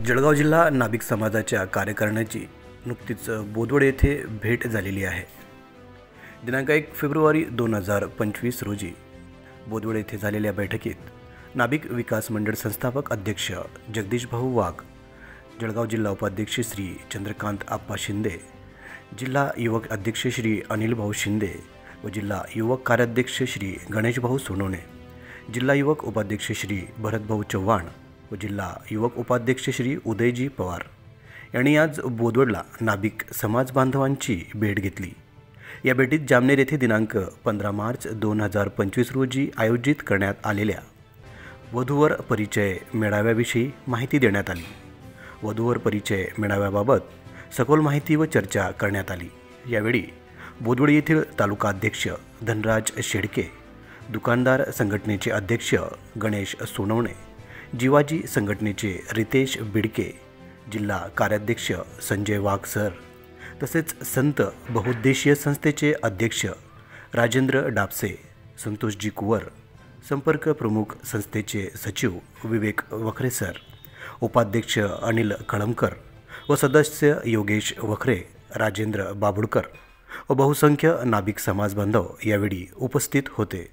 जळगाव जिल्हा नाभिक समाजाच्या कार्यकारिणीची नुकतीच बोदवड येथे भेट झालेली आहे। दिनांक 1 फेब्रुवारी 2025 रोजी बोदवड येथे झालेल्या बैठकीत नाभिक विकास मंडळ संस्थापक अध्यक्ष जगदीश भाऊ वाघ, जळगाव जिल्हा उपाध्यक्ष श्री चंद्रकांत आप्पा शिंदे, जिल्हा युवक अध्यक्ष श्री अनिल भाऊ शिंदे व जिल्हा युवक कार्याध्यक्ष श्री गणेश भाऊ सोनवणे, जिल्हा युवक उपाध्यक्ष श्री भरत भाऊ चव्हाण व जिल्हा युवक उपाध्यक्ष श्री उदयजी पवार यांनी आज बोदवडला नाभिक समाज बांधवांची भेट घेतली। या भेटीत जामनेर येथे दिनांक 15 मार्च 2025 रोजी आयोजित करण्यात आलेल्या वधूवर परिचय मेळाव्याविषयी माहिती देण्यात आली। वधूवर परिचय मेळाव्याबाबत सखोल माहिती व चर्चा करण्यात आली। यावेळी बोदवड येथील तालुका अध्यक्ष धनराज शेडके, दुकानदार संघटनेचे अध्यक्ष गणेश सोनवणे, जीवाजी संघटनेचे रितेश बिडके, जिल्हा कार्याध्यक्ष संजय वाघ सर, तसेच संत बहुउद्देशीय संस्थेचे अध्यक्ष राजेंद्र डापसे, संतोषजी कुवर, संपर्क प्रमुख संस्थेचे सचिव विवेक वखरे सर, उपाध्यक्ष अनिल कळमकर व सदस्य योगेश वखरे, राजेंद्र बाबुडकर व बहुसंख्य नाभिक समाज बांधव यावेळी उपस्थित होते।